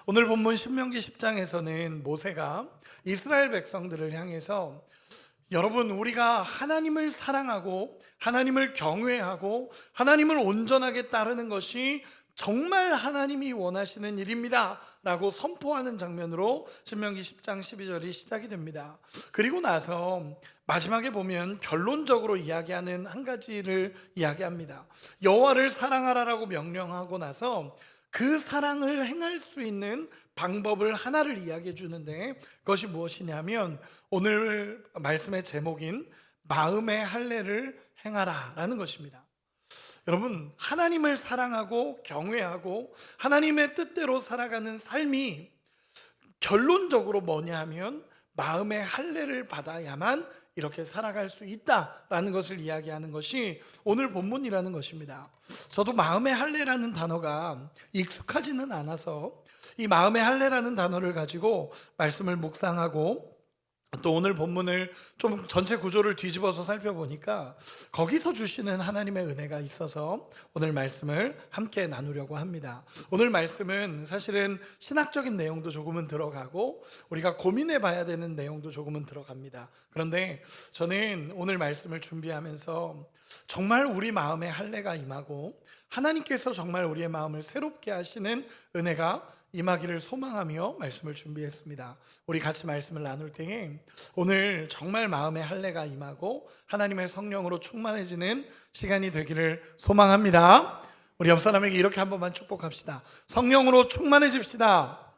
오늘 본문 신명기 10장에서는 모세가 이스라엘 백성들을 향해서 여러분, 우리가 하나님을 사랑하고 하나님을 경외하고 하나님을 온전하게 따르는 것이 정말 하나님이 원하시는 일입니다 라고 선포하는 장면으로 신명기 10장 12절이 시작이 됩니다. 그리고 나서 마지막에 보면 결론적으로 이야기하는 한 가지를 이야기합니다. 여호와를 사랑하라라고 명령하고 나서 그 사랑을 행할 수 있는 방법을 하나를 이야기해 주는데, 그것이 무엇이냐면 오늘 말씀의 제목인 마음의 할례를 행하라 라는 것입니다. 여러분, 하나님을 사랑하고 경외하고 하나님의 뜻대로 살아가는 삶이 결론적으로 뭐냐 하면 마음의 할례를 받아야만 이렇게 살아갈 수 있다라는 것을 이야기하는 것이 오늘 본문이라는 것입니다. 저도 마음의 할례라는 단어가 익숙하지는 않아서 이 마음의 할례라는 단어를 가지고 말씀을 묵상하고 또 오늘 본문을 좀 전체 구조를 뒤집어서 살펴보니까 거기서 주시는 하나님의 은혜가 있어서 오늘 말씀을 함께 나누려고 합니다. 오늘 말씀은 사실은 신학적인 내용도 조금은 들어가고 우리가 고민해 봐야 되는 내용도 조금은 들어갑니다. 그런데 저는 오늘 말씀을 준비하면서 정말 우리 마음에 할례가 임하고 하나님께서 정말 우리의 마음을 새롭게 하시는 은혜가 임하기를 소망하며 말씀을 준비했습니다. 우리 같이 말씀을 나눌 때에 오늘 정말 마음의 할례가 임하고 하나님의 성령으로 충만해지는 시간이 되기를 소망합니다. 우리 옆 사람에게 이렇게 한 번만 축복합시다. 성령으로 충만해집시다.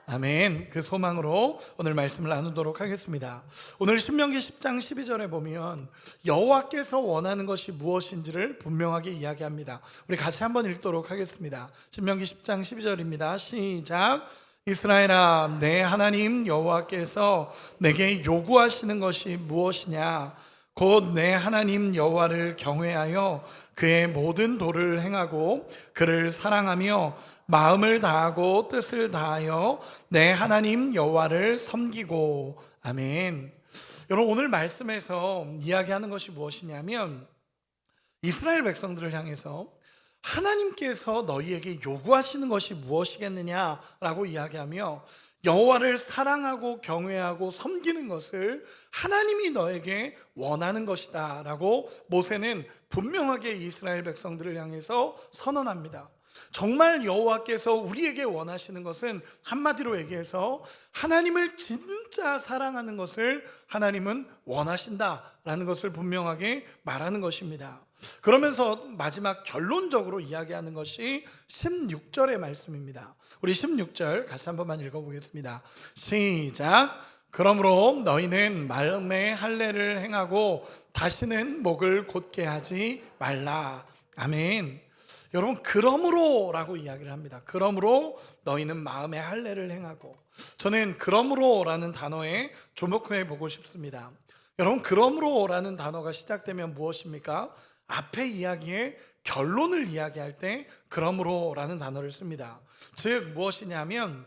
아멘. 그 소망으로 오늘 말씀을 나누도록 하겠습니다. 오늘 신명기 10장 12절에 보면 여호와께서 원하는 것이 무엇인지를 분명하게 이야기합니다. 우리 같이 한번 읽도록 하겠습니다. 신명기 10장 12절입니다. 시작. 이스라엘아, 내 하나님 여호와께서 내게 요구하시는 것이 무엇이냐? 곧 내 하나님 여호와를 경외하여 그의 모든 도를 행하고 그를 사랑하며 마음을 다하고 뜻을 다하여 내 하나님 여호와를 섬기고. 아멘. 여러분, 오늘 말씀에서 이야기하는 것이 무엇이냐면 이스라엘 백성들을 향해서 하나님께서 너희에게 요구하시는 것이 무엇이겠느냐라고 이야기하며 여호와를 사랑하고 경외하고 섬기는 것을 하나님이 너에게 원하는 것이다 라고 모세는 분명하게 이스라엘 백성들을 향해서 선언합니다. 정말 여호와께서 우리에게 원하시는 것은 한마디로 얘기해서 하나님을 진짜 사랑하는 것을 하나님은 원하신다라는 것을 분명하게 말하는 것입니다. 그러면서 마지막 결론적으로 이야기하는 것이 16절의 말씀입니다. 우리 16절 같이 한 번만 읽어보겠습니다. 시작. 그러므로 너희는 마음의 할례를 행하고 다시는 목을 곧게 하지 말라. 아멘. 여러분, 그러므로 라고 이야기를 합니다. 그러므로 너희는 마음의 할례를 행하고, 저는 그러므로 라는 단어에 주목해 보고 싶습니다. 여러분, 그러므로 라는 단어가 시작되면 무엇입니까? 앞에 이야기의 결론을 이야기할 때 그러므로 라는 단어를 씁니다. 즉 무엇이냐면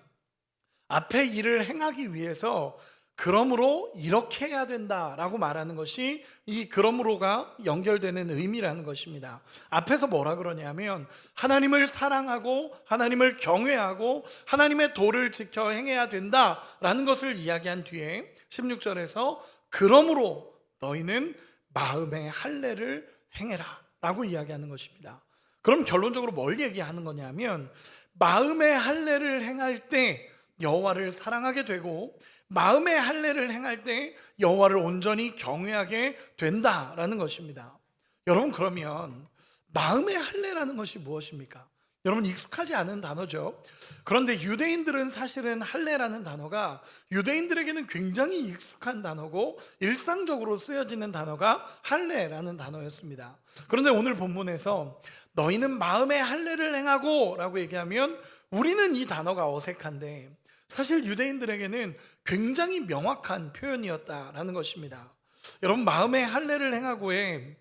앞에 일을 행하기 위해서 그러므로 이렇게 해야 된다라고 말하는 것이 이 그러므로가 연결되는 의미라는 것입니다. 앞에서 뭐라 그러냐면 하나님을 사랑하고 하나님을 경외하고 하나님의 도를 지켜 행해야 된다라는 것을 이야기한 뒤에 16절에서 그러므로 너희는 마음의 할례를 행해라 라고 이야기하는 것입니다. 그럼 결론적으로 뭘 얘기하는 거냐면 마음의 할례를 행할 때 여호와를 사랑하게 되고 마음의 할례를 행할 때 여호와를 온전히 경외하게 된다라는 것입니다. 여러분, 그러면 마음의 할례라는 것이 무엇입니까? 여러분, 익숙하지 않은 단어죠. 그런데 유대인들은 사실은 할례라는 단어가 유대인들에게는 굉장히 익숙한 단어고 일상적으로 쓰여지는 단어가 할례라는 단어였습니다. 그런데 오늘 본문에서 너희는 마음의 할례를 행하고 라고 얘기하면 우리는 이 단어가 어색한데 사실 유대인들에게는 굉장히 명확한 표현이었다라는 것입니다. 여러분, 마음의 할례를 행하고에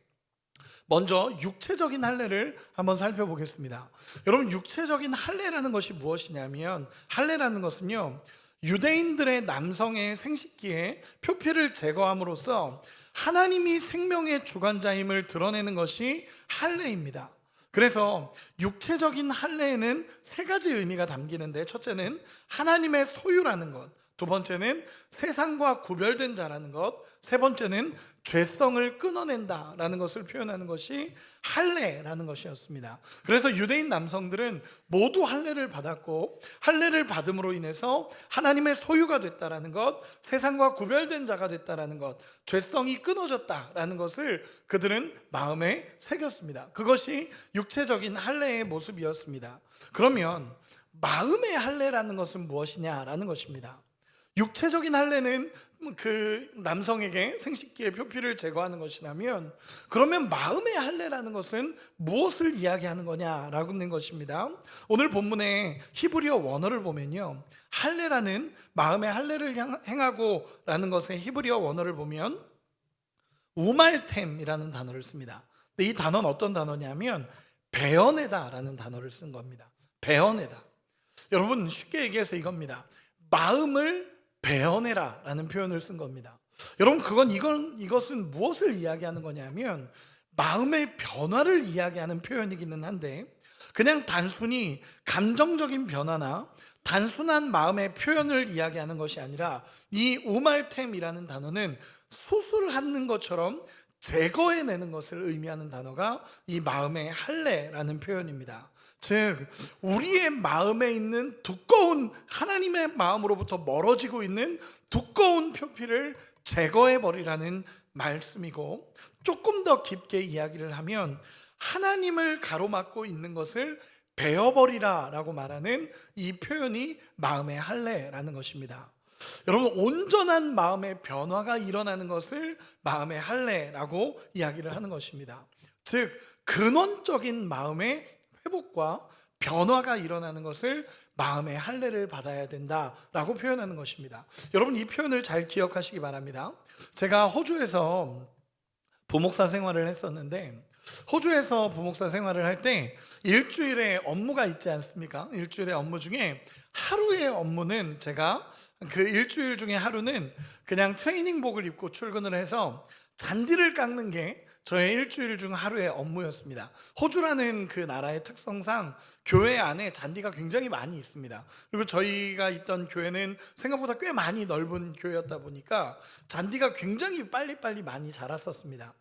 먼저 육체적인 할례를 한번 살펴보겠습니다. 여러분, 육체적인 할례라는 것이 무엇이냐면 할례라는 것은요, 유대인들의 남성의 생식기에 표피를 제거함으로써 하나님이 생명의 주관자임을 드러내는 것이 할례입니다. 그래서 육체적인 할례에는 세 가지 의미가 담기는데, 첫째는 하나님의 소유라는 것, 두 번째는 세상과 구별된 자라는 것, 세 번째는 죄성을 끊어낸다라는 것을 표현하는 것이 할례라는 것이었습니다. 그래서 유대인 남성들은 모두 할례를 받았고, 할례를 받음으로 인해서 하나님의 소유가 됐다라는 것, 세상과 구별된 자가 됐다라는 것, 죄성이 끊어졌다라는 것을 그들은 마음에 새겼습니다. 그것이 육체적인 할례의 모습이었습니다. 그러면 마음의 할례라는 것은 무엇이냐라는 것입니다. 육체적인 할례는 그 남성에게 생식기의 표피를 제거하는 것이라면, 그러면 마음의 할례라는 것은 무엇을 이야기하는 거냐라고 하는 것입니다. 오늘 본문의 히브리어 원어를 보면요, 할례라는, 마음의 할례를 행하고 라는 것의 히브리어 원어를 보면 우말템이라는 단어를 씁니다. 근데 이 단어는 어떤 단어냐면 베어내다라는 단어를 쓴 겁니다. 베어내다. 여러분, 쉽게 얘기해서 이겁니다. 마음을 베어내라 라는 표현을 쓴 겁니다. 여러분, 이것은 무엇을 이야기하는 거냐면 마음의 변화를 이야기하는 표현이기는 한데, 그냥 단순히 감정적인 변화나 단순한 마음의 표현을 이야기하는 것이 아니라, 이 우말템이라는 단어는 수술하는 것처럼 제거해내는 것을 의미하는 단어가 이 마음의 할례라는 표현입니다. 즉, 우리의 마음에 있는 두꺼운, 하나님의 마음으로부터 멀어지고 있는 두꺼운 표피를 제거해버리라는 말씀이고, 조금 더 깊게 이야기를 하면 하나님을 가로막고 있는 것을 베어버리라 라고 말하는 이 표현이 마음의 할례라는 것입니다. 여러분, 온전한 마음의 변화가 일어나는 것을 마음의 할례라고 이야기를 하는 것입니다. 즉, 근원적인 마음의 회복과 변화가 일어나는 것을 마음의 할례를 받아야 된다라고 표현하는 것입니다. 여러분, 이 표현을 잘 기억하시기 바랍니다. 제가 호주에서 부목사 생활을 했었는데, 호주에서 부목사 생활을 할 때 일주일에 업무가 있지 않습니까? 일주일에 업무 중에 하루의 업무는, 제가 그 일주일 중에 하루는 그냥 트레이닝복을 입고 출근을 해서 잔디를 깎는 게 저의 일주일 중 하루의 업무였습니다. 호주라는 그 나라의 특성상 교회 안에 잔디가 굉장히 많이 있습니다. 그리고 저희가 있던 교회는 생각보다 꽤 많이 넓은 교회였다 보니까 잔디가 굉장히 빨리빨리 많이 자랐었습니다.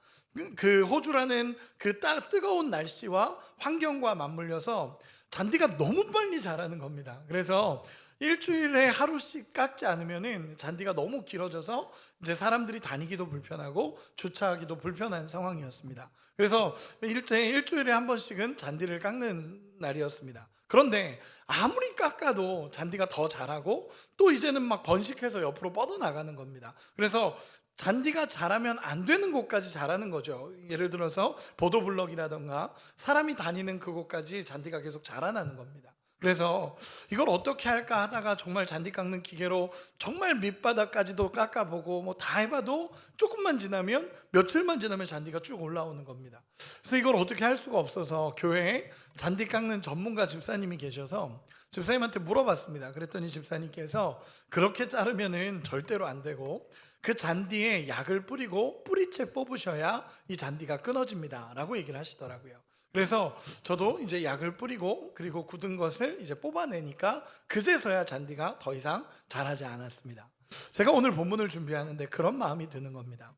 그 호주라는 그 뜨거운 날씨와 환경과 맞물려서 잔디가 너무 빨리 자라는 겁니다. 그래서 일주일에 하루씩 깎지 않으면은 잔디가 너무 길어져서 이제 사람들이 다니기도 불편하고 주차하기도 불편한 상황이었습니다. 그래서 일주일에 한 번씩은 잔디를 깎는 날이었습니다. 그런데 아무리 깎아도 잔디가 더 자라고, 또 이제는 막 번식해서 옆으로 뻗어나가는 겁니다. 그래서 잔디가 자라면 안 되는 곳까지 자라는 거죠. 예를 들어서 보도블럭이라던가 사람이 다니는 그곳까지 잔디가 계속 자라나는 겁니다. 그래서 이걸 어떻게 할까 하다가 정말 잔디 깎는 기계로 정말 밑바닥까지도 깎아보고 뭐 다 해봐도 조금만 지나면, 며칠만 지나면 잔디가 쭉 올라오는 겁니다. 그래서 이걸 어떻게 할 수가 없어서 교회에 잔디 깎는 전문가 집사님이 계셔서 집사님한테 물어봤습니다. 그랬더니 집사님께서 그렇게 자르면은 절대로 안 되고, 그 잔디에 약을 뿌리고 뿌리채 뽑으셔야 이 잔디가 끊어집니다 라고 얘기를 하시더라고요. 그래서 저도 이제 약을 뿌리고, 그리고 굳은 것을 이제 뽑아내니까 그제서야 잔디가 더 이상 자라지 않았습니다. 제가 오늘 본문을 준비하는데 그런 마음이 드는 겁니다.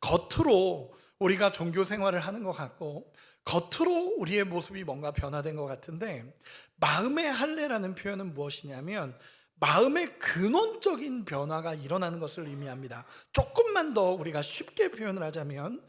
겉으로 우리가 종교 생활을 하는 것 같고, 겉으로 우리의 모습이 뭔가 변화된 것 같은데, 마음의 할례라는 표현은 무엇이냐면 마음의 근원적인 변화가 일어나는 것을 의미합니다. 조금만 더 우리가 쉽게 표현을 하자면,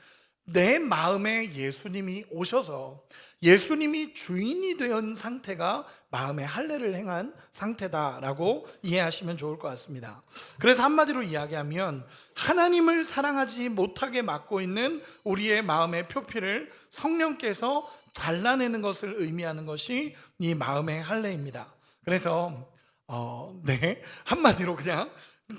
내 마음에 예수님이 오셔서 예수님이 주인이 된 상태가 마음의 할례를 행한 상태다라고 이해하시면 좋을 것 같습니다. 그래서 한마디로 이야기하면 하나님을 사랑하지 못하게 막고 있는 우리의 마음의 표피를 성령께서 잘라내는 것을 의미하는 것이 이 마음의 할례입니다. 그래서 한마디로 그냥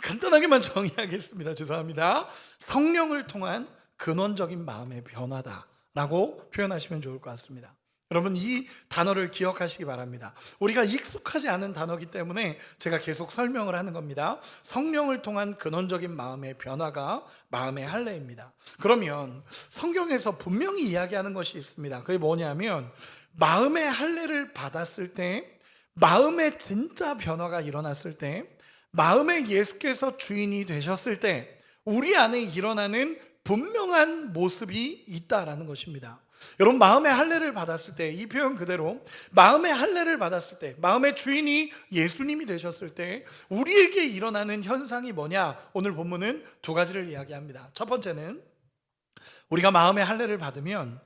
간단하게만 정의하겠습니다. 죄송합니다. 성령을 통한 근원적인 마음의 변화다라고 표현하시면 좋을 것 같습니다. 여러분 이 단어를 기억하시기 바랍니다. 우리가 익숙하지 않은 단어이기 때문에 제가 계속 설명을 하는 겁니다. 성령을 통한 근원적인 마음의 변화가 마음의 할례입니다. 그러면 성경에서 분명히 이야기하는 것이 있습니다. 그게 뭐냐면 마음의 할례를 받았을 때, 마음의 진짜 변화가 일어났을 때, 마음의 예수께서 주인이 되셨을 때 우리 안에 일어나는 분명한 모습이 있다라는 것입니다. 여러분 마음의 할례를 받았을 때, 이 표현 그대로 마음의 할례를 받았을 때, 마음의 주인이 예수님이 되셨을 때 우리에게 일어나는 현상이 뭐냐? 오늘 본문은 두 가지를 이야기합니다. 첫 번째는 우리가 마음의 할례를 받으면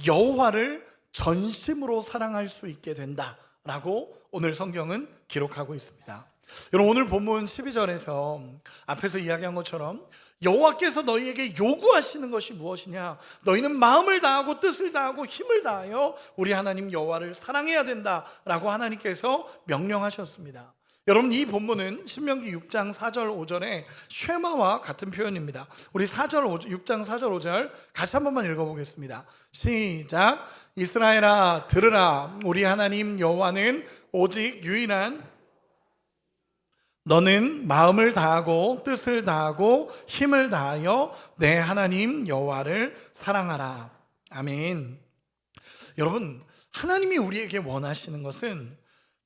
여호와를 전심으로 사랑할 수 있게 된다라고 오늘 성경은 기록하고 있습니다. 여러분 오늘 본문 12절에서 앞에서 이야기한 것처럼 여호와께서 너희에게 요구하시는 것이 무엇이냐? 너희는 마음을 다하고 뜻을 다하고 힘을 다하여 우리 하나님 여호와를 사랑해야 된다라고 하나님께서 명령하셨습니다. 여러분 이 본문은 신명기 6장 4절 5절의 쉐마와 같은 표현입니다. 우리 6장 4절 5절 같이 한 번만 읽어보겠습니다. 시작. 이스라엘아 들으라. 우리 하나님 여호와는 오직 유일한 너는 마음을 다하고 뜻을 다하고 힘을 다하여 내 하나님 여호와를 사랑하라. 아멘. 여러분 하나님이 우리에게 원하시는 것은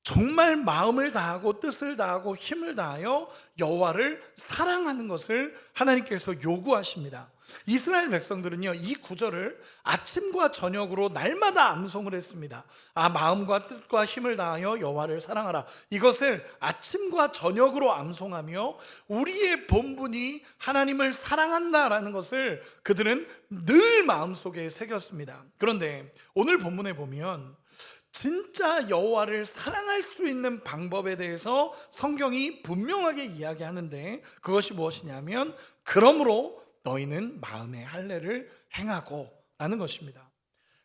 정말 마음을 다하고 뜻을 다하고 힘을 다하여 여호와를 사랑하는 것을 하나님께서 요구하십니다. 이스라엘 백성들은요 이 구절을 아침과 저녁으로 날마다 암송을 했습니다. 마음과 뜻과 힘을 다하여 여호와를 사랑하라. 이것을 아침과 저녁으로 암송하며 우리의 본분이 하나님을 사랑한다라는 것을 그들은 늘 마음속에 새겼습니다. 그런데 오늘 본문에 보면 진짜 여호와를 사랑할 수 있는 방법에 대해서 성경이 분명하게 이야기하는데 그것이 무엇이냐면 그러므로 너희는 마음의 할례를 행하고 라는 것입니다.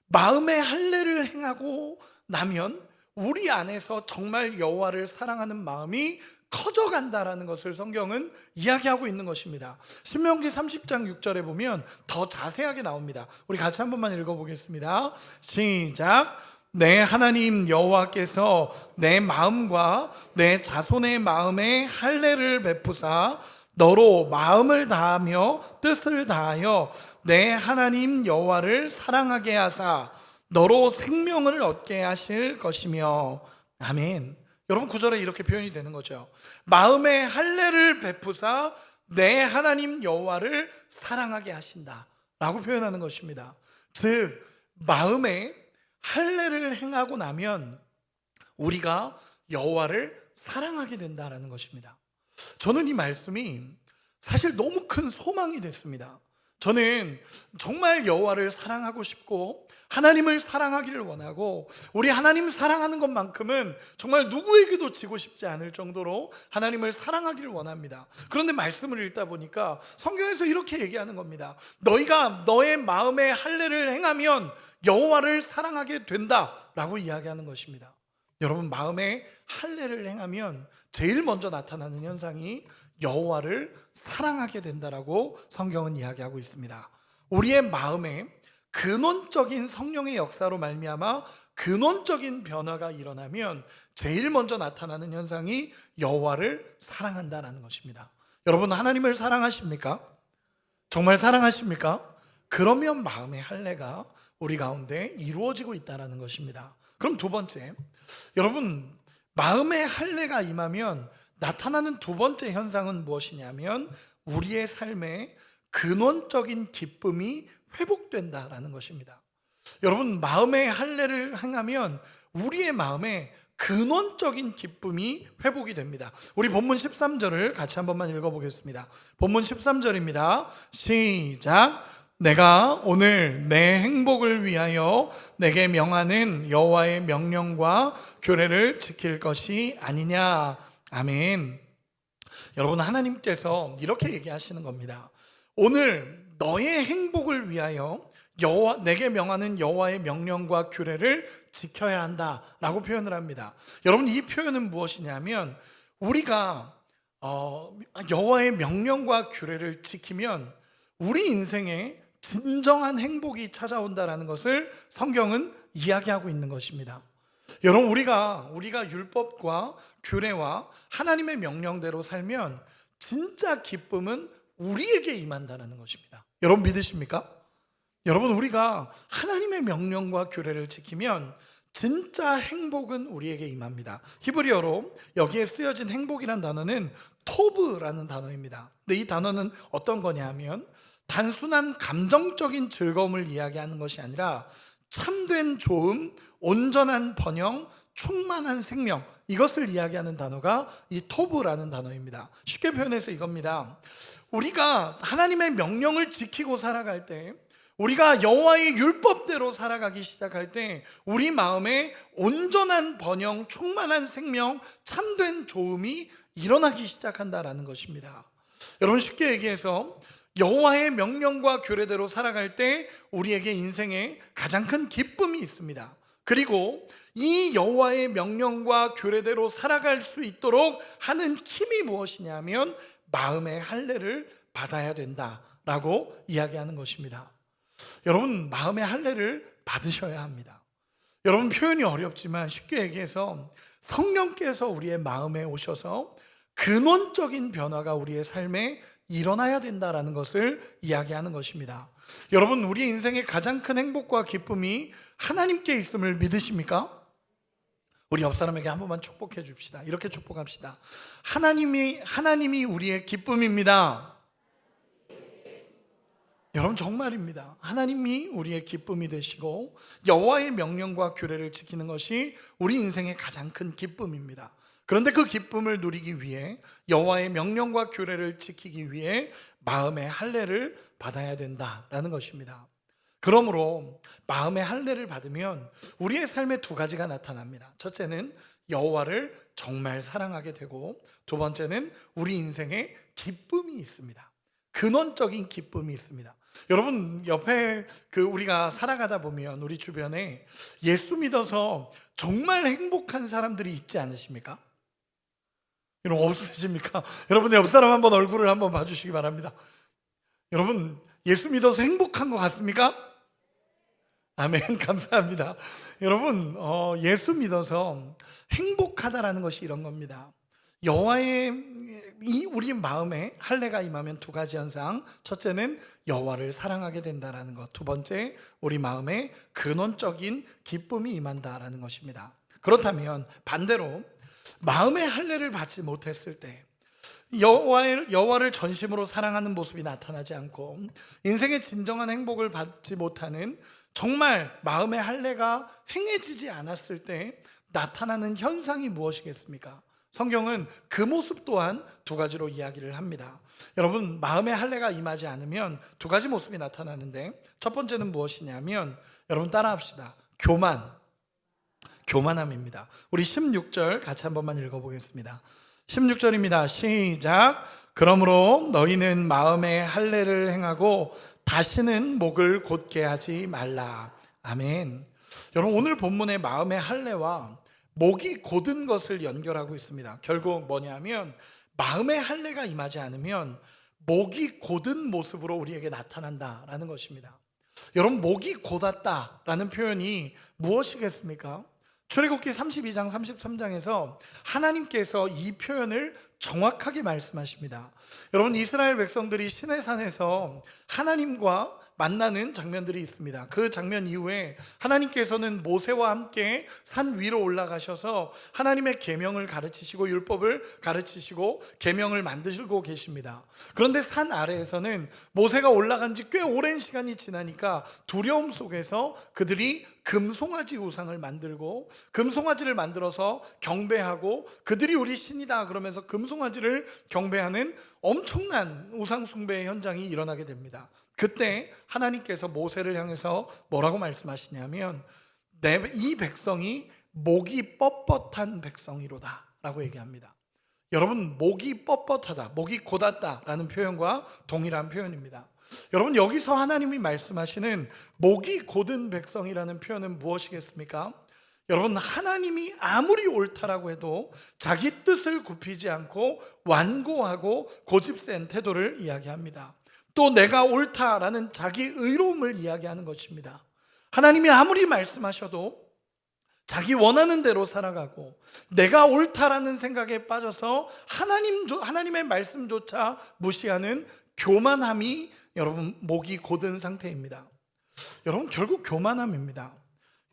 마음의 할례를 행하고 나면 우리 안에서 정말 여호와를 사랑하는 마음이 커져간다라는 것을 성경은 이야기하고 있는 것입니다. 신명기 30장 6절에 보면 더 자세하게 나옵니다. 우리 같이 한 번만 읽어보겠습니다. 시작. 내 하나님 여호와께서 내 마음과 내 자손의 마음에 할례를 베푸사 너로 마음을 다하며 뜻을 다하여 내 하나님 여호와를 사랑하게 하사 너로 생명을 얻게 하실 것이며. 아멘. 여러분 9절에 이렇게 표현이 되는 거죠. 마음의 할례를 베푸사 내 하나님 여호와를 사랑하게 하신다 라고 표현하는 것입니다. 즉 마음에 할례를 행하고 나면 우리가 여호와를 사랑하게 된다라는 것입니다. 저는 이 말씀이 사실 너무 큰 소망이 됐습니다. 저는 정말 여호와를 사랑하고 싶고 하나님을 사랑하기를 원하고 우리 하나님 사랑하는 것만큼은 정말 누구에게도 지고 싶지 않을 정도로 하나님을 사랑하기를 원합니다. 그런데 말씀을 읽다 보니까 성경에서 이렇게 얘기하는 겁니다. 너희가 너의 마음의 할례를 행하면 여호와를 사랑하게 된다라고 이야기하는 것입니다. 여러분 마음의 할례를 행하면 제일 먼저 나타나는 현상이 여호와를 사랑하게 된다라고 성경은 이야기하고 있습니다. 우리의 마음에 근원적인 성령의 역사로 말미암아 근원적인 변화가 일어나면 제일 먼저 나타나는 현상이 여호와를 사랑한다라는 것입니다. 여러분 하나님을 사랑하십니까? 정말 사랑하십니까? 그러면 마음의 할례가 우리 가운데 이루어지고 있다는 것입니다. 그럼 두 번째, 여러분 마음의 할례가 임하면 나타나는 두 번째 현상은 무엇이냐면 우리의 삶에 근원적인 기쁨이 회복된다라는 것입니다. 여러분 마음의 할례를 행하면 우리의 마음에 근원적인 기쁨이 회복이 됩니다. 우리 본문 13절을 같이 한 번만 읽어보겠습니다. 본문 13절입니다. 시작. 내가 오늘 내 행복을 위하여 내게 명하는 여호와의 명령과 규례를 지킬 것이 아니냐. 아멘. 여러분 하나님께서 이렇게 얘기하시는 겁니다. 오늘 너의 행복을 위하여 내게 명하는 여호와의 명령과 규례를 지켜야 한다라고 표현을 합니다. 여러분 이 표현은 무엇이냐면 우리가 여호와의 명령과 규례를 지키면 우리 인생에 진정한 행복이 찾아온다라는 것을 성경은 이야기하고 있는 것입니다. 여러분, 우리가 율법과 규례와 하나님의 명령대로 살면 진짜 기쁨은 우리에게 임한다는 것입니다. 여러분 믿으십니까? 여러분, 우리가 하나님의 명령과 규례를 지키면 진짜 행복은 우리에게 임합니다. 히브리어로 여기에 쓰여진 행복이란 단어는 토브라는 단어입니다. 근데 이 단어는 어떤 거냐 하면 단순한 감정적인 즐거움을 이야기하는 것이 아니라 참된 좋음, 온전한 번영, 충만한 생명, 이것을 이야기하는 단어가 이 토브라는 단어입니다. 쉽게 표현해서 이겁니다. 우리가 하나님의 명령을 지키고 살아갈 때, 우리가 여호와의 율법대로 살아가기 시작할 때 우리 마음에 온전한 번영, 충만한 생명, 참된 좋음이 일어나기 시작한다라는 것입니다. 여러분, 쉽게 얘기해서 여호와의 명령과 규례대로 살아갈 때 우리에게 인생에 가장 큰 기쁨이 있습니다. 그리고 이 여호와의 명령과 규례대로 살아갈 수 있도록 하는 힘이 무엇이냐면 마음의 할례를 받아야 된다라고 이야기하는 것입니다. 여러분, 마음의 할례를 받으셔야 합니다. 여러분, 표현이 어렵지만 쉽게 얘기해서 성령께서 우리의 마음에 오셔서 근원적인 변화가 우리의 삶에 일어나야 된다라는 것을 이야기하는 것입니다. 여러분, 우리 인생의 가장 큰 행복과 기쁨이 하나님께 있음을 믿으십니까? 우리 옆 사람에게 한 번만 축복해 줍시다. 이렇게 축복합시다. 하나님이 우리의 기쁨입니다. 여러분, 정말입니다. 하나님이 우리의 기쁨이 되시고 여호와의 명령과 규례를 지키는 것이 우리 인생의 가장 큰 기쁨입니다. 그런데 그 기쁨을 누리기 위해 여호와의 명령과 규례를 지키기 위해 마음의 할례를 받아야 된다라는 것입니다. 그러므로 마음의 할례를 받으면 우리의 삶에 두 가지가 나타납니다. 첫째는 여호와를 정말 사랑하게 되고, 두 번째는 우리 인생에 기쁨이 있습니다. 근원적인 기쁨이 있습니다. 여러분, 옆에 우리가 살아가다 보면 우리 주변에 예수 믿어서 정말 행복한 사람들이 있지 않으십니까? 여러분, 없으십니까? 여러분, 옆 사람 한번 얼굴을 한번 봐주시기 바랍니다. 여러분, 예수 믿어서 행복한 것 같습니까? 아멘, 감사합니다. 여러분, 예수 믿어서 행복하다라는 것이 이런 겁니다. 우리 마음에 할례가 임하면 두 가지 현상. 첫째는 여호와를 사랑하게 된다라는 것. 두 번째, 우리 마음에 근원적인 기쁨이 임한다라는 것입니다. 그렇다면 반대로 마음의 할례를 받지 못했을 때, 여호와를 전심으로 사랑하는 모습이 나타나지 않고 인생의 진정한 행복을 받지 못하는, 정말 마음의 할례가 행해지지 않았을 때 나타나는 현상이 무엇이겠습니까? 성경은 그 모습 또한 두 가지로 이야기를 합니다. 여러분, 마음의 할례가 임하지 않으면 두 가지 모습이 나타나는데, 첫 번째는 무엇이냐면, 여러분 따라합시다. 교만함입니다. 우리 16절 같이 한 번만 읽어보겠습니다. 16절입니다. 시작. 그러므로 너희는 마음의 할례를 행하고 다시는 목을 곧게 하지 말라. 아멘. 여러분, 오늘 본문의 마음의 할례와 목이 곧은 것을 연결하고 있습니다. 결국 뭐냐면 마음의 할례가 임하지 않으면 목이 곧은 모습으로 우리에게 나타난다라는 것입니다. 여러분, 목이 곧았다라는 표현이 무엇이겠습니까? 출애굽기 32장 33장에서 하나님께서 이 표현을 정확하게 말씀하십니다. 여러분, 이스라엘 백성들이 시내산에서 하나님과 만나는 장면들이 있습니다. 그 장면 이후에 하나님께서는 모세와 함께 산 위로 올라가셔서 하나님의 계명을 가르치시고 율법을 가르치시고 계명을 만드시고 계십니다. 그런데 산 아래에서는 모세가 올라간 지 꽤 오랜 시간이 지나니까 두려움 속에서 그들이 금송아지 우상을 만들고 금송아지를 만들어서 경배하고, 그들이 우리 신이다 그러면서 금송아지를 경배하는 엄청난 우상 숭배의 현장이 일어나게 됩니다. 그때 하나님께서 모세를 향해서 뭐라고 말씀하시냐면, 이 백성이 목이 뻣뻣한 백성이로다 라고 얘기합니다. 여러분, 목이 뻣뻣하다, 목이 곧았다 라는 표현과 동일한 표현입니다. 여러분, 여기서 하나님이 말씀하시는 목이 곧은 백성이라는 표현은 무엇이겠습니까? 여러분, 하나님이 아무리 옳다라고 해도 자기 뜻을 굽히지 않고 완고하고 고집센 태도를 이야기합니다. 또 내가 옳다라는 자기 의로움을 이야기하는 것입니다. 하나님이 아무리 말씀하셔도 자기 원하는 대로 살아가고 내가 옳다라는 생각에 빠져서 하나님의 말씀조차 무시하는 교만함이 여러분 목이 곧은 상태입니다. 여러분 결국 교만함입니다.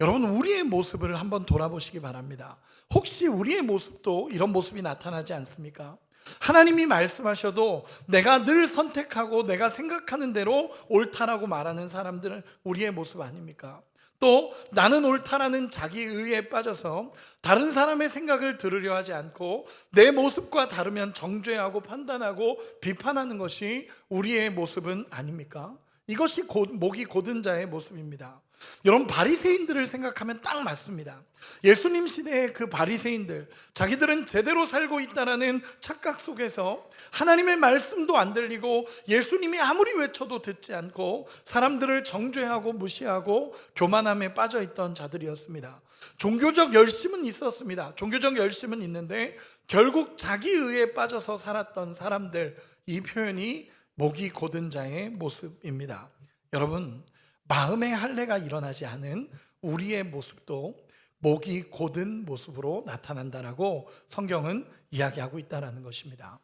여러분 우리의 모습을 한번 돌아보시기 바랍니다. 혹시 우리의 모습도 이런 모습이 나타나지 않습니까? 하나님이 말씀하셔도 내가 늘 선택하고 내가 생각하는 대로 옳다라고 말하는 사람들은 우리의 모습 아닙니까? 또 나는 옳다라는 자기 의에 빠져서 다른 사람의 생각을 들으려 하지 않고 내 모습과 다르면 정죄하고 판단하고 비판하는 것이 우리의 모습은 아닙니까? 이것이 목이 곧은 자의 모습입니다. 여러분 바리새인들을 생각하면 딱 맞습니다. 예수님 시대의 그 바리새인들, 자기들은 제대로 살고 있다라는 착각 속에서 하나님의 말씀도 안 들리고 예수님이 아무리 외쳐도 듣지 않고 사람들을 정죄하고 무시하고 교만함에 빠져 있던 자들이었습니다. 종교적 열심은 있었습니다. 종교적 열심은 있는데 결국 자기 의에 빠져서 살았던 사람들, 이 표현이 목이 곧은 자의 모습입니다. 여러분 마음의 할례가 일어나지 않은 우리의 모습도 목이 곧은 모습으로 나타난다라고 성경은 이야기하고 있다는 것입니다.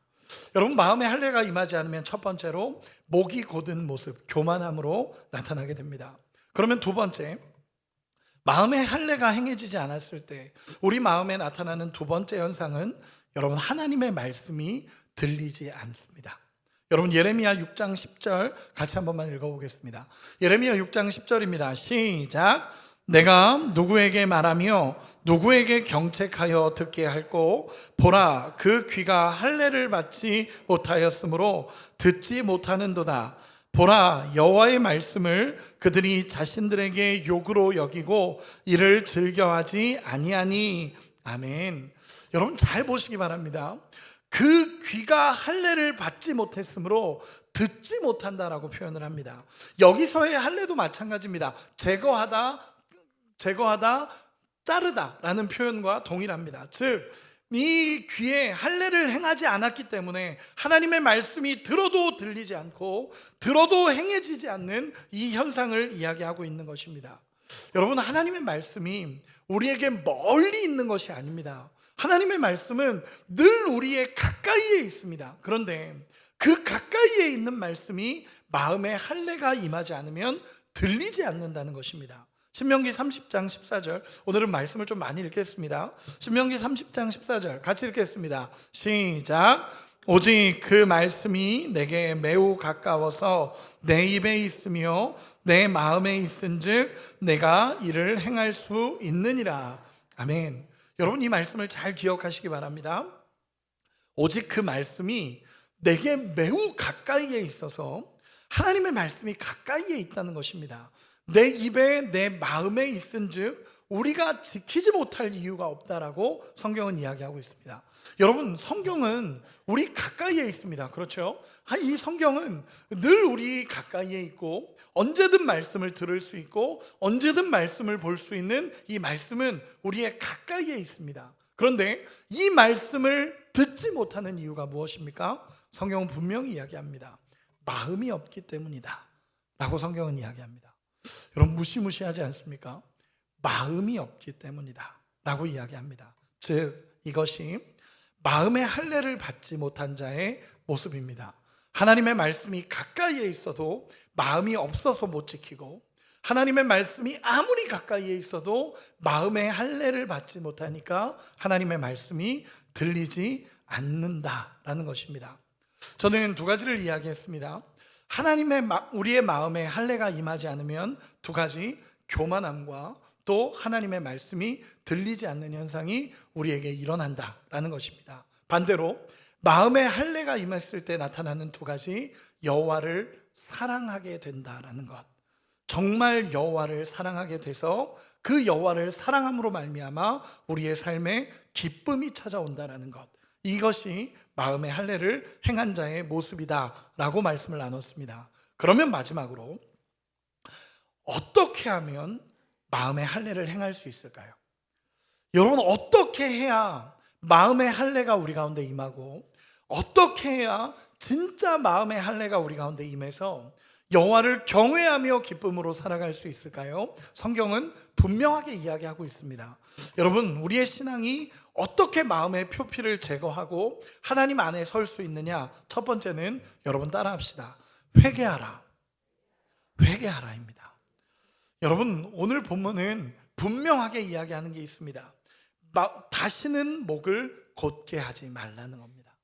여러분 마음의 할례가 임하지 않으면 첫 번째로 목이 곧은 모습, 교만함으로 나타나게 됩니다. 그러면 두 번째, 마음의 할례가 행해지지 않았을 때 우리 마음에 나타나는 두 번째 현상은 여러분 하나님의 말씀이 들리지 않습니다. 여러분 예레미야 6장 10절 같이 한 번만 읽어보겠습니다. 예레미야 6장 10절입니다. 시작. 내가 누구에게 말하며 누구에게 경책하여 듣게 할꼬 보라 그 귀가 할례를 받지 못하였으므로 듣지 못하는도다. 보라 여호와의 말씀을 그들이 자신들에게 욕으로 여기고 이를 즐겨하지 아니하니. 아멘. 여러분 잘 보시기 바랍니다. 그 귀가 할례를 받지 못했으므로 듣지 못한다라고 표현을 합니다. 여기서의 할례도 마찬가지입니다. 제거하다, 자르다 라는 표현과 동일합니다. 즉, 이 귀에 할례를 행하지 않았기 때문에 하나님의 말씀이 들어도 들리지 않고 들어도 행해지지 않는 이 현상을 이야기하고 있는 것입니다. 여러분 하나님의 말씀이 우리에게 멀리 있는 것이 아닙니다. 하나님의 말씀은 늘 우리의 가까이에 있습니다. 그런데 그 가까이에 있는 말씀이 마음의 할례가 임하지 않으면 들리지 않는다는 것입니다. 신명기 30장 14절, 오늘은 말씀을 좀 많이 읽겠습니다. 신명기 30장 14절 같이 읽겠습니다. 시작. 오직 그 말씀이 내게 매우 가까워서 내 입에 있으며 내 마음에 있은즉 내가 이를 행할 수 있느니라. 아멘. 여러분 이 말씀을 잘 기억하시기 바랍니다. 오직 그 말씀이 내게 매우 가까이에 있어서 하나님의 말씀이 가까이에 있다는 것입니다. 내 입에 내 마음에 있은즉 우리가 지키지 못할 이유가 없다라고 성경은 이야기하고 있습니다. 여러분 성경은 우리 가까이에 있습니다. 그렇죠? 이 성경은 늘 우리 가까이에 있고 언제든 말씀을 들을 수 있고 언제든 말씀을 볼 수 있는 이 말씀은 우리의 가까이에 있습니다. 그런데 이 말씀을 듣지 못하는 이유가 무엇입니까? 성경은 분명히 이야기합니다. 마음이 없기 때문이다 라고 성경은 이야기합니다. 여러분 무시무시하지 않습니까? 마음이 없기 때문이다 라고 이야기합니다. 즉 이것이 마음의 할례를 받지 못한 자의 모습입니다. 하나님의 말씀이 가까이에 있어도 마음이 없어서 못 지키고 하나님의 말씀이 아무리 가까이에 있어도 마음의 할례를 받지 못하니까 하나님의 말씀이 들리지 않는다라는 것입니다. 저는 두 가지를 이야기했습니다. 우리의 마음에 할례가 임하지 않으면 두 가지, 교만함과 또 하나님의 말씀이 들리지 않는 현상이 우리에게 일어난다라는 것입니다. 반대로 마음의 할례가 임했을 때 나타나는 두 가지, 여호와를 사랑하게 된다라는 것. 정말 여호와를 사랑하게 돼서 그 여호와를 사랑함으로 말미암아 우리의 삶에 기쁨이 찾아온다라는 것. 이것이 마음의 할례를 행한 자의 모습이다라고 말씀을 나눴습니다. 그러면 마지막으로 어떻게 하면 마음의 할례를 행할 수 있을까요? 여러분 어떻게 해야 마음의 할례가 우리 가운데 임하고 어떻게 해야 진짜 마음의 할례가 우리 가운데 임해서 여호와를 경외하며 기쁨으로 살아갈 수 있을까요? 성경은 분명하게 이야기하고 있습니다. 여러분, 우리의 신앙이 어떻게 마음의 표피를 제거하고 하나님 안에 설 수 있느냐? 첫 번째는 여러분 따라합시다. 회개하라. 회개하라입니다. 여러분, 오늘 본문은 분명하게 이야기하는 게 있습니다. 다시는 목을 곧게 하지 말라는 겁니다.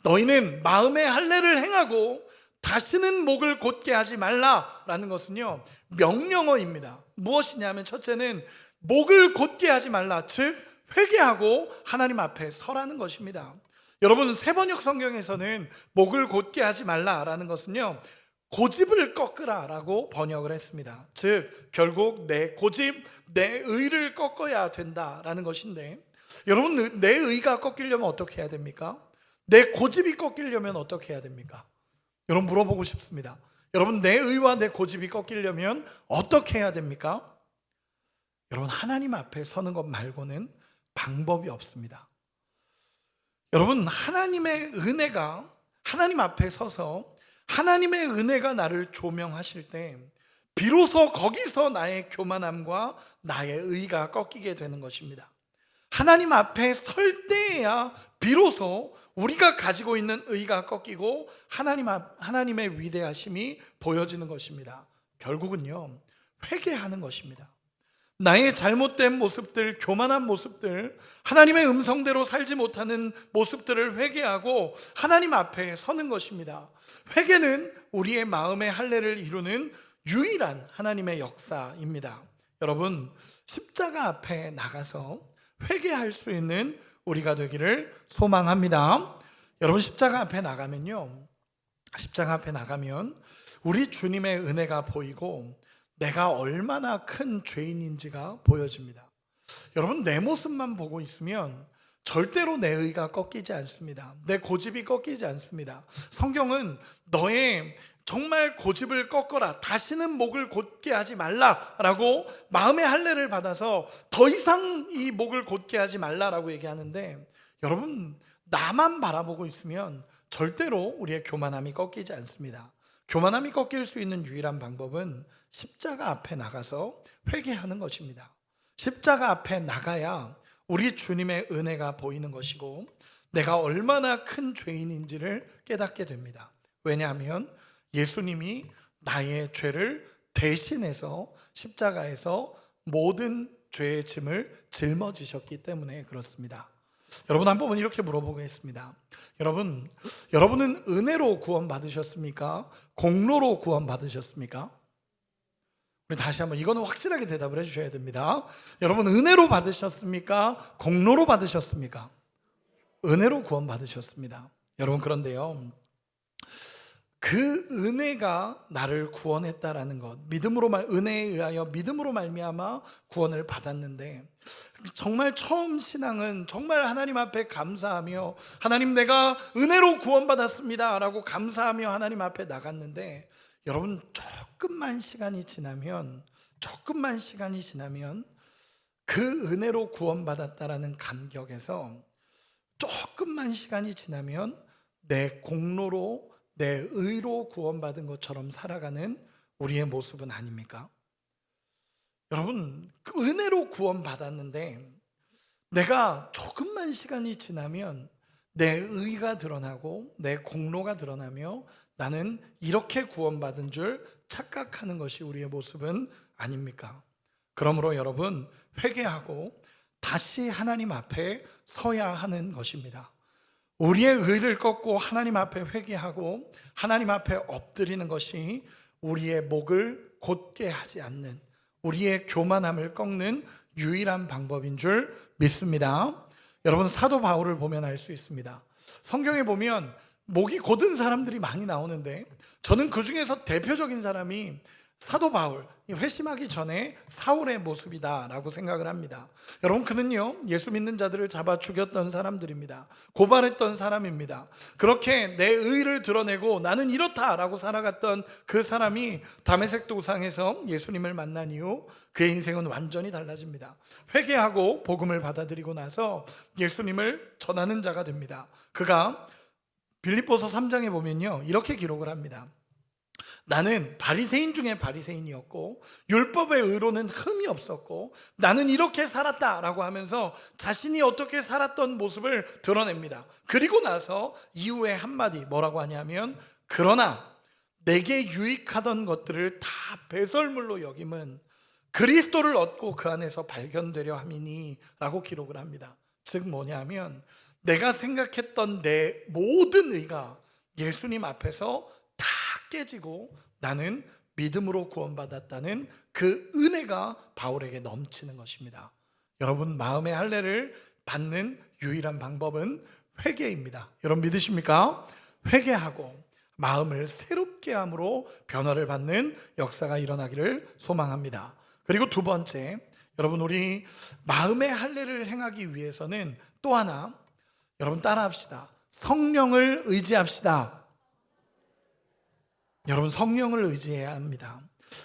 너희는 마음의 할례를 행하고 다시는 목을 곧게 하지 말라라는 것은요, 명령어입니다. 무엇이냐면 첫째는 목을 곧게 하지 말라, 즉 회개하고 하나님 앞에 서라는 것입니다. 여러분, 세번역 성경에서는 목을 곧게 하지 말라라는 것은요, 고집을 꺾으라라고 번역을 했습니다. 즉 결국 내 고집, 내 의를 꺾어야 된다라는 것인데, 여러분, 내 의가 꺾이려면 어떻게 해야 됩니까? 내 고집이 꺾이려면 어떻게 해야 됩니까? 여러분, 물어보고 싶습니다. 여러분, 내 의와 내 고집이 꺾이려면 어떻게 해야 됩니까? 여러분, 하나님 앞에 서는 것 말고는 방법이 없습니다. 여러분, 하나님의 은혜가, 하나님 앞에 서서 하나님의 은혜가 나를 조명하실 때 비로소 거기서 나의 교만함과 나의 의가 꺾이게 되는 것입니다. 하나님 앞에 설 때에야 비로소 우리가 가지고 있는 의가 꺾이고 하나님의 위대하심이 보여지는 것입니다. 결국은요, 회개하는 것입니다. 나의 잘못된 모습들, 교만한 모습들, 하나님의 음성대로 살지 못하는 모습들을 회개하고 하나님 앞에 서는 것입니다. 회개는 우리의 마음의 할례를 이루는 유일한 하나님의 역사입니다. 여러분, 십자가 앞에 나가서 회개할 수 있는 우리가 되기를 소망합니다. 여러분, 십자가 앞에 나가면 우리 주님의 은혜가 보이고 내가 얼마나 큰 죄인인지가 보여집니다. 여러분, 내 모습만 보고 있으면 절대로 내 의가 꺾이지 않습니다. 내 고집이 꺾이지 않습니다. 성경은 너의 정말 고집을 꺾어라, 다시는 목을 곧게 하지 말라라고 마음의 할례를 받아서 더 이상 이 목을 곧게 하지 말라라고 얘기하는데, 여러분, 나만 바라보고 있으면 절대로 우리의 교만함이 꺾이지 않습니다. 교만함이 꺾일 수 있는 유일한 방법은 십자가 앞에 나가서 회개하는 것입니다. 십자가 앞에 나가야 우리 주님의 은혜가 보이는 것이고 내가 얼마나 큰 죄인인지를 깨닫게 됩니다. 왜냐하면 예수님이 나의 죄를 대신해서 십자가에서 모든 죄의 짐을 짊어지셨기 때문에 그렇습니다. 여러분, 한 번은 이렇게 물어보겠습니다. 여러분은 은혜로 구원받으셨습니까? 공로로 구원받으셨습니까? 우리 다시 한번 이거는 확실하게 대답을 해주셔야 됩니다. 여러분, 은혜로 받으셨습니까? 공로로 받으셨습니까? 은혜로 구원받으셨습니다. 여러분, 그런데요, 그 은혜가 나를 구원했다라는 것, 은혜에 의하여 믿음으로 말미암아 구원을 받았는데, 정말 처음 신앙은 정말 하나님 앞에 감사하며, 하나님, 내가 은혜로 구원받았습니다 라고 감사하며 하나님 앞에 나갔는데, 여러분, 조금만 시간이 지나면 그 은혜로 구원받았다라는 감격에서 조금만 시간이 지나면 내 공로로, 내 의로 구원받은 것처럼 살아가는 우리의 모습은 아닙니까? 여러분, 그 은혜로 구원받았는데 내가 조금만 시간이 지나면 내 의가 드러나고 내 공로가 드러나며 나는 이렇게 구원받은 줄 착각하는 것이 우리의 모습은 아닙니까? 그러므로 여러분, 회개하고 다시 하나님 앞에 서야 하는 것입니다. 우리의 의를 꺾고 하나님 앞에 회개하고 하나님 앞에 엎드리는 것이 우리의 목을 곧게 하지 않는, 우리의 교만함을 꺾는 유일한 방법인 줄 믿습니다. 여러분, 사도 바울을 보면 알 수 있습니다. 성경에 보면 목이 곧은 사람들이 많이 나오는데 저는 그 중에서 대표적인 사람이 사도 바울, 회심하기 전에 사울의 모습이다라고 생각을 합니다. 여러분, 그는요, 예수 믿는 자들을 잡아 죽였던 사람들입니다. 고발했던 사람입니다. 그렇게 내 의를 드러내고 나는 이렇다라고 살아갔던 그 사람이 다메섹 도상에서 예수님을 만난 이후 그의 인생은 완전히 달라집니다. 회개하고 복음을 받아들이고 나서 예수님을 전하는 자가 됩니다. 그가 빌립보서 3장에 보면요, 이렇게 기록을 합니다. 나는 바리새인 중에 바리새인이었고 율법의 의로는 흠이 없었고 나는 이렇게 살았다라고 하면서 자신이 어떻게 살았던 모습을 드러냅니다. 그리고 나서 이후에 한마디 뭐라고 하냐면, 그러나 내게 유익하던 것들을 다 배설물로 여김은 그리스도를 얻고 그 안에서 발견되려 함이니 라고 기록을 합니다. 즉 뭐냐면, 내가 생각했던 내 모든 의가 예수님 앞에서 다 깨지고 나는 믿음으로 구원받았다는 그 은혜가 바울에게 넘치는 것입니다. 여러분, 마음의 할례를 받는 유일한 방법은 회개입니다. 여러분 믿으십니까? 회개하고 마음을 새롭게 함으로 변화를 받는 역사가 일어나기를 소망합니다. 그리고 두 번째, 여러분 우리 마음의 할례를 행하기 위해서는 또 하나, 여러분 따라합시다. 성령을 의지합시다. 여러분 성령을 의지해야 합니다.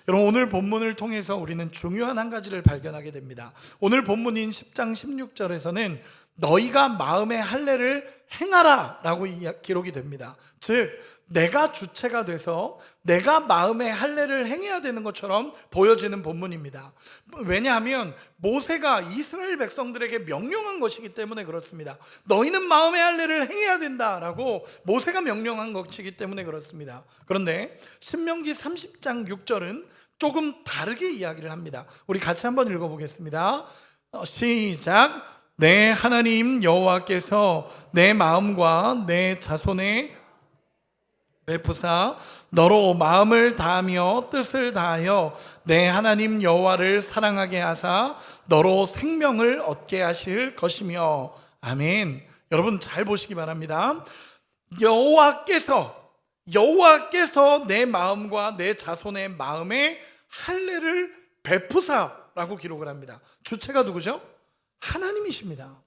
여러분 오늘 본문을 통해서 우리는 중요한 한 가지를 발견하게 됩니다. 오늘 본문인 10장 16절에서는 너희가 마음의 할례를 행하라 라고 기록이 됩니다. 즉 내가 주체가 돼서 내가 마음의 할례를 행해야 되는 것처럼 보여지는 본문입니다. 왜냐하면 모세가 이스라엘 백성들에게 명령한 것이기 때문에 그렇습니다. 너희는 마음의 할례를 행해야 된다라고 모세가 명령한 것이기 때문에 그렇습니다. 그런데 신명기 30장 6절은 조금 다르게 이야기를 합니다. 우리 같이 한번 읽어보겠습니다. 시작. 내 하나님 여호와께서 내 마음과 내 자손의 베푸사 너로 마음을 다하며 뜻을 다하여 내 하나님 여호와를 사랑하게 하사 너로 생명을 얻게 하실 것이며. 아멘. 여러분 잘 보시기 바랍니다. 여호와께서 내 마음과 내 자손의 마음에 할례를 베푸사라고 기록을 합니다. 주체가 누구죠? 하나님이십니다.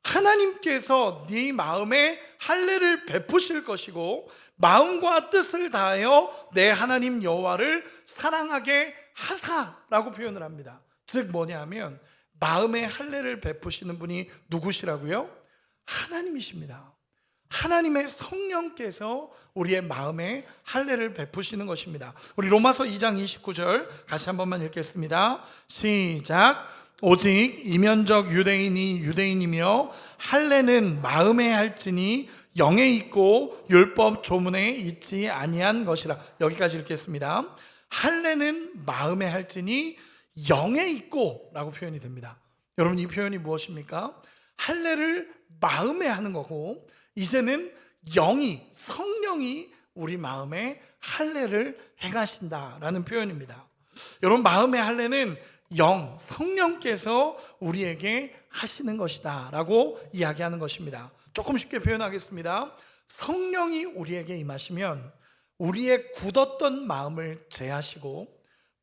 하나님께서 네 마음에 할례를 베푸실 것이고 마음과 뜻을 다하여 내 하나님 여호와를 사랑하게 하사라고 표현을 합니다. 즉 뭐냐면 마음에 할례를 베푸시는 분이 누구시라고요? 하나님이십니다. 하나님의 성령께서 우리의 마음에 할례를 베푸시는 것입니다. 우리 로마서 2장 29절 같이 한 번만 읽겠습니다. 시작. 오직 이면적 유대인이 유대인이며 할례는 마음에 할지니 영에 있고 율법 조문에 있지 아니한 것이라. 여기까지 읽겠습니다. 할례는 마음에 할지니 영에 있고 라고 표현이 됩니다. 여러분 이 표현이 무엇입니까? 할례를 마음에 하는 거고 이제는 성령이 우리 마음에 할례를 행하신다라는 표현입니다. 여러분 마음의 할례는 성령께서 우리에게 하시는 것이다 라고 이야기하는 것입니다. 조금 쉽게 표현하겠습니다. 성령이 우리에게 임하시면 우리의 굳었던 마음을 제하시고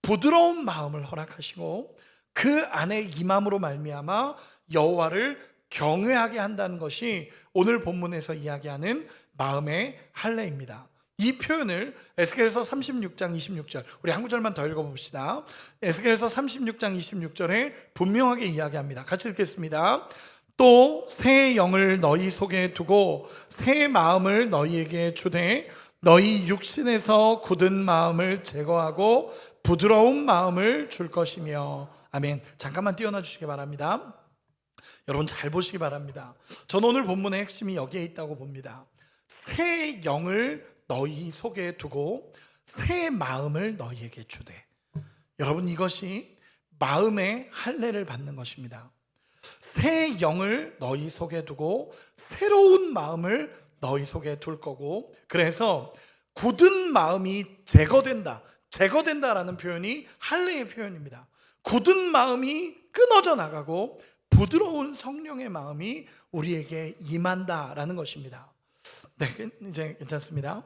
부드러운 마음을 허락하시고 그 안에 임함으로 말미암아 여호와를 경외하게 한다는 것이 오늘 본문에서 이야기하는 마음의 할례입니다. 이 표현을 에스겔서 36장 26절, 우리 한 구절만 더 읽어봅시다. 에스겔서 36장 26절에 분명하게 이야기합니다. 같이 읽겠습니다. 또 새 영을 너희 속에 두고 새 마음을 너희에게 주되 너희 육신에서 굳은 마음을 제거하고 부드러운 마음을 줄 것이며. 아멘. 잠깐만 띄어놔 주시기 바랍니다. 여러분 잘 보시기 바랍니다. 저는 오늘 본문의 핵심이 여기에 있다고 봅니다. 새 영을 너희 속에 두고 새 마음을 너희에게 주되. 여러분 이것이 마음의 할례를 받는 것입니다. 새 영을 너희 속에 두고 새로운 마음을 너희 속에 둘 거고, 그래서 굳은 마음이 제거된다라는 표현이 할례의 표현입니다. 굳은 마음이 끊어져 나가고 부드러운 성령의 마음이 우리에게 임한다라는 것입니다. 네, 이제 괜찮습니다.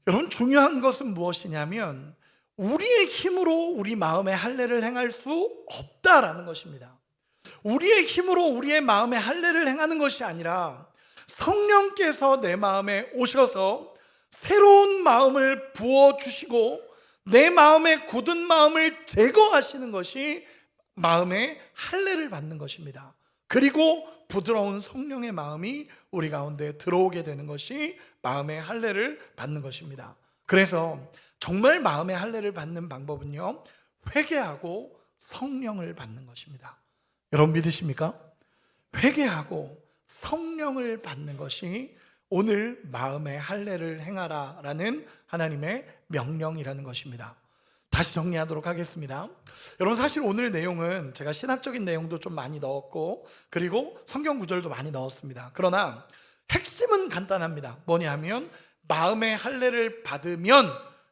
여러분 중요한 것은 무엇이냐면 우리의 힘으로 우리 마음의 할례를 행할 수 없다라는 것입니다. 우리의 힘으로 우리의 마음의 할례를 행하는 것이 아니라 성령께서 내 마음에 오셔서 새로운 마음을 부어주시고 내 마음의 굳은 마음을 제거하시는 것이 마음의 할례를 받는 것입니다. 그리고 부드러운 성령의 마음이 우리 가운데 들어오게 되는 것이 마음의 할례를 받는 것입니다. 그래서 정말 마음의 할례를 받는 방법은요, 회개하고 성령을 받는 것입니다. 여러분 믿으십니까? 회개하고 성령을 받는 것이 오늘 마음의 할례를 행하라라는 하나님의 명령이라는 것입니다. 다시 정리하도록 하겠습니다. 여러분, 사실 오늘 내용은 제가 신학적인 내용도 좀 많이 넣었고, 그리고 성경 구절도 많이 넣었습니다. 그러나 핵심은 간단합니다. 뭐냐 하면 마음의 할례를 받으면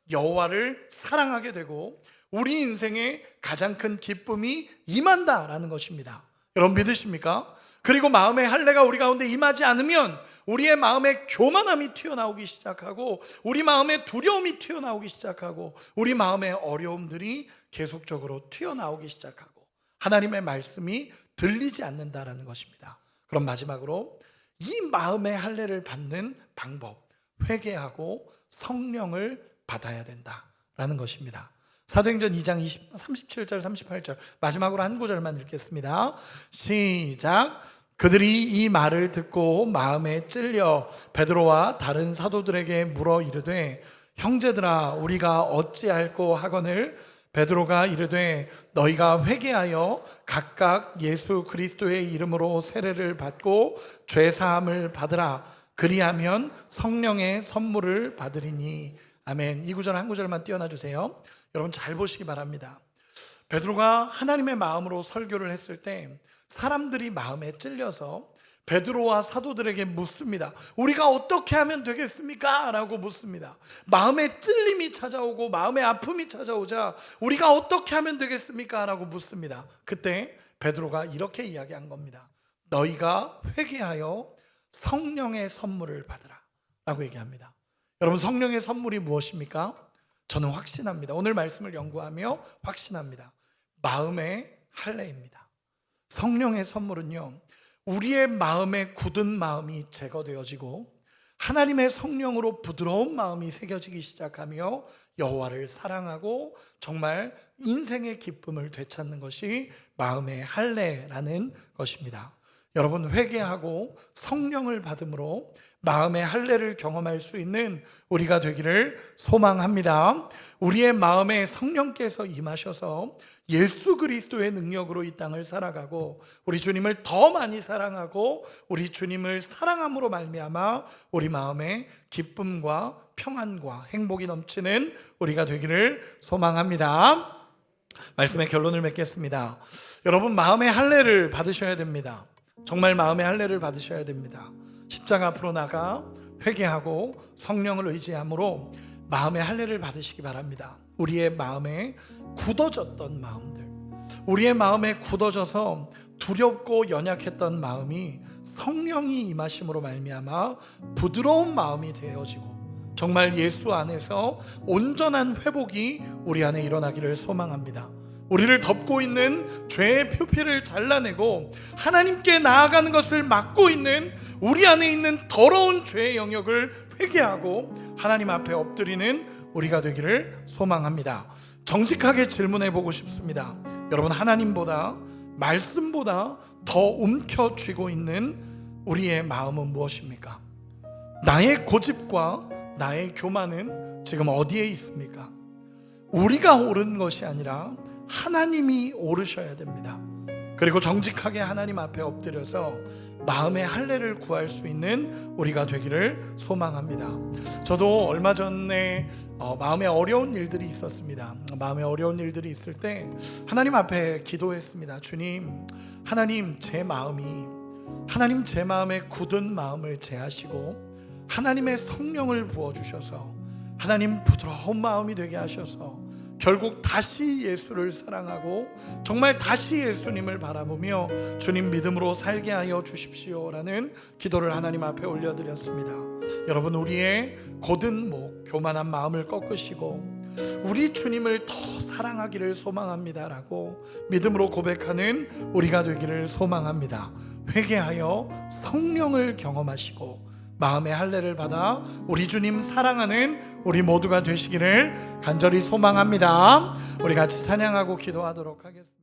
여호와를 사랑하게 되고 우리 인생에 가장 큰 기쁨이 임한다라는 것입니다. 여러분 믿으십니까? 그리고 마음의 할례가 우리 가운데 임하지 않으면 우리의 마음에 교만함이 튀어나오기 시작하고, 우리 마음에 두려움이 튀어나오기 시작하고, 우리 마음의 어려움들이 계속적으로 튀어나오기 시작하고 하나님의 말씀이 들리지 않는다라는 것입니다. 그럼 마지막으로 이 마음의 할례를 받는 방법, 회개하고 성령을 받아야 된다라는 것입니다. 사도행전 2장 37절 38절 마지막으로 한 구절만 읽겠습니다. 시작. 그들이 이 말을 듣고 마음에 찔려 베드로와 다른 사도들에게 물어 이르되 형제들아 우리가 어찌할꼬 하거늘 베드로가 이르되 너희가 회개하여 각각 예수 그리스도의 이름으로 세례를 받고 죄 사함을 받으라. 그리하면 성령의 선물을 받으리니. 아멘. 이 구절 한 구절만 띄어놔 주세요. 여러분 잘 보시기 바랍니다. 베드로가 하나님의 마음으로 설교를 했을 때 사람들이 마음에 찔려서 베드로와 사도들에게 묻습니다. 우리가 어떻게 하면 되겠습니까? 라고 묻습니다. 마음에 찔림이 찾아오고 마음의 아픔이 찾아오자 우리가 어떻게 하면 되겠습니까? 라고 묻습니다. 그때 베드로가 이렇게 이야기한 겁니다. 너희가 회개하여 성령의 선물을 받으라 라고 얘기합니다. 여러분, 성령의 선물이 무엇입니까? 저는 확신합니다. 오늘 말씀을 연구하며 확신합니다. 마음의 할례입니다. 성령의 선물은요, 우리의 마음에 굳은 마음이 제거되어지고 하나님의 성령으로 부드러운 마음이 새겨지기 시작하며 여호와를 사랑하고 정말 인생의 기쁨을 되찾는 것이 마음의 할례라는 것입니다. 여러분, 회개하고 성령을 받음으로 마음의 할례를 경험할 수 있는 우리가 되기를 소망합니다. 우리의 마음에 성령께서 임하셔서 예수 그리스도의 능력으로 이 땅을 살아가고 우리 주님을 더 많이 사랑하고 우리 주님을 사랑함으로 말미암아 우리 마음에 기쁨과 평안과 행복이 넘치는 우리가 되기를 소망합니다. 말씀의 결론을 맺겠습니다. 여러분, 마음의 할례를 받으셔야 됩니다. 정말 마음의 할례를 받으셔야 됩니다. 십자가 앞으로 나가 회개하고 성령을 의지함으로 마음의 할례를 받으시기 바랍니다. 우리의 마음에 굳어졌던 마음들, 우리의 마음에 굳어져서 두렵고 연약했던 마음이 성령이 임하심으로 말미암아 부드러운 마음이 되어지고 정말 예수 안에서 온전한 회복이 우리 안에 일어나기를 소망합니다. 우리를 덮고 있는 죄의 표피를 잘라내고 하나님께 나아가는 것을 막고 있는 우리 안에 있는 더러운 죄의 영역을 회개하고 하나님 앞에 엎드리는 우리가 되기를 소망합니다. 정직하게 질문해 보고 싶습니다. 여러분, 하나님보다 말씀보다 더 움켜쥐고 있는 우리의 마음은 무엇입니까? 나의 고집과 나의 교만은 지금 어디에 있습니까? 우리가 옳은 것이 아니라 하나님이 오르셔야 됩니다. 그리고 정직하게 하나님 앞에 엎드려서 마음의 할례를 구할 수 있는 우리가 되기를 소망합니다. 저도 얼마 전에 마음에 어려운 일들이 있었습니다. 마음에 어려운 일들이 있을 때 하나님 앞에 기도했습니다. 주님, 하나님 제 마음에 굳은 마음을 제하시고 하나님의 성령을 부어주셔서 하나님 부드러운 마음이 되게 하셔서 결국 다시 예수를 사랑하고 정말 다시 예수님을 바라보며 주님 믿음으로 살게 하여 주십시오라는 기도를 하나님 앞에 올려드렸습니다. 여러분, 우리의 곧은 목, 교만한 마음을 꺾으시고 우리 주님을 더 사랑하기를 소망합니다라고 믿음으로 고백하는 우리가 되기를 소망합니다. 회개하여 성령을 경험하시고 마음의 할례를 받아 우리 주님 사랑하는 우리 모두가 되시기를 간절히 소망합니다. 우리 같이 찬양하고 기도하도록 하겠습니다.